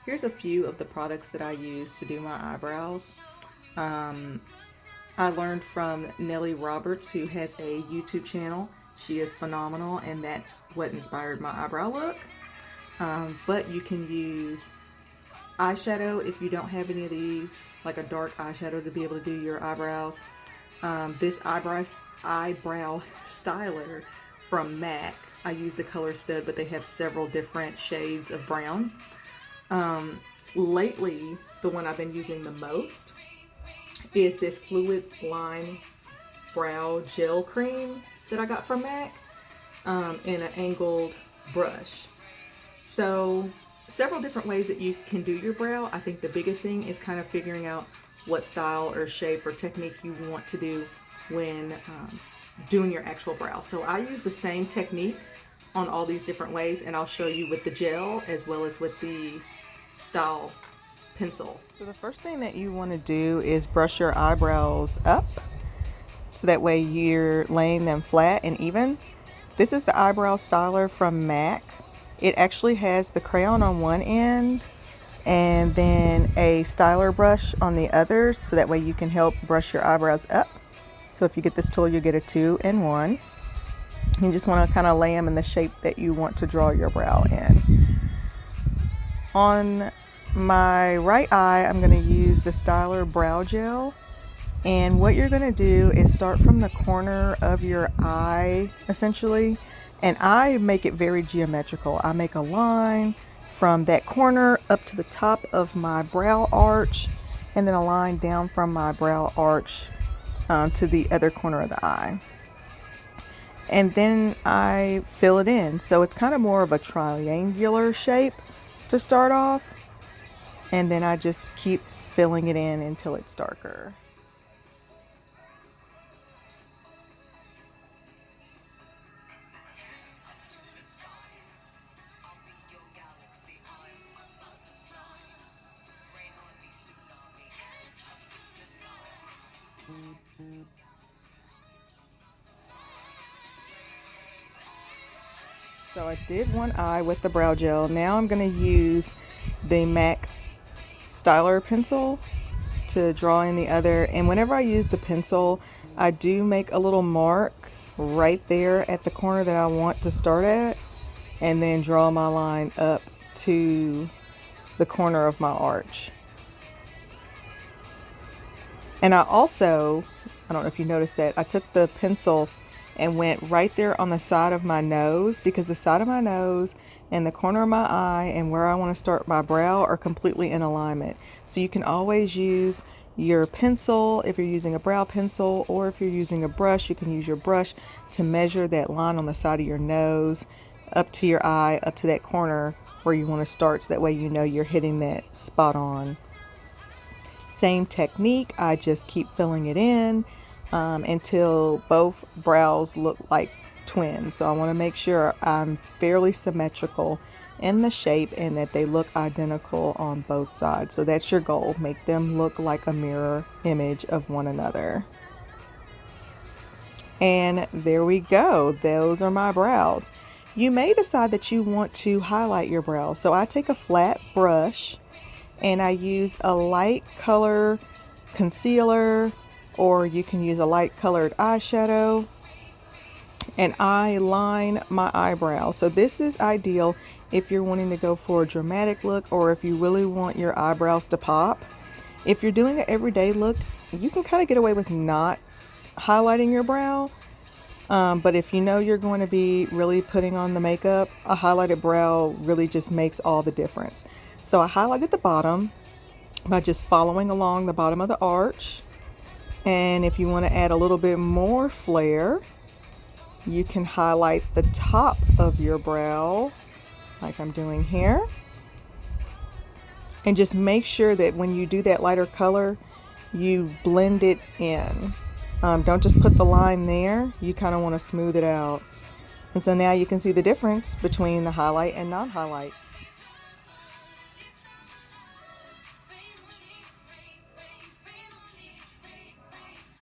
here's a few of the products that I use to do my eyebrows. I learned from Nellie Roberts, who has a YouTube channel. She is phenomenal, and that's what inspired my eyebrow look. But you can use eyeshadow if you don't have any of these, like a dark eyeshadow to be able to do your eyebrows. This eyebrow styler from MAC. I use the color stud, but they have several different shades of brown. Lately, the one I've been using the most is this Fluid Line Brow Gel Cream that I got from MAC in an angled brush. So several different ways that you can do your brow. I think the biggest thing is kind of figuring out what style or shape or technique you want to do when doing your actual brow. So I use the same technique on all these different ways, and I'll show you with the gel as well as with the style pencil. So the first thing that you want to do is brush your eyebrows up so that way you're laying them flat and even. This is the eyebrow styler from MAC. It actually has the crayon on one end and then a styler brush on the other, so that way you can help brush your eyebrows up. So if you get this tool, you get a 2-in-1. You just want to kind of lay them in the shape that you want to draw your brow in. On my right eye, I'm going to use the styler brow gel. And what you're going to do is start from the corner of your eye, essentially. And I make it very geometrical. I make a line from that corner up to the top of my brow arch, and then a line down from my brow arch to the other corner of the eye. And then I fill it in. So it's kind of more of a triangular shape to start off. And then I just keep filling it in until it's darker. So I did one eye with the brow gel. Now I'm going to use the MAC styler pencil to draw in the other. And whenever I use the pencil, I do make a little mark right there at the corner that I want to start at, and then draw my line up to the corner of my arch. And I also, I don't know if you noticed that, I took the pencil and went right there on the side of my nose, because the side of my nose and the corner of my eye and where I want to start my brow are completely in alignment. So you can always use your pencil if you're using a brow pencil, or if you're using a brush, you can use your brush to measure that line on the side of your nose up to your eye, up to that corner where you want to start, so that way you know you're hitting that spot on. Same technique, I just keep filling it in until both brows look like twins. So I want to make sure I'm fairly symmetrical in the shape and that they look identical on both sides. So that's your goal, make them look like a mirror image of one another. And there we go, those are my brows. You may decide that you want to highlight your brows. So I take a flat brush and I use a light color concealer, or you can use a light colored eyeshadow, and I line my eyebrow. So this is ideal if you're wanting to go for a dramatic look, or if you really want your eyebrows to pop. If you're doing an everyday look, you can kind of get away with not highlighting your brow. But if you know you're going to be really putting on the makeup, a highlighted brow really just makes all the difference. So I highlighted the bottom by just following along the bottom of the arch. And if you want to add a little bit more flair, you can highlight the top of your brow like I'm doing here. And just make sure that when you do that lighter color, you blend it in. Don't just put the line there, you kind of want to smooth it out. And so now you can see the difference between the highlight and non-highlight.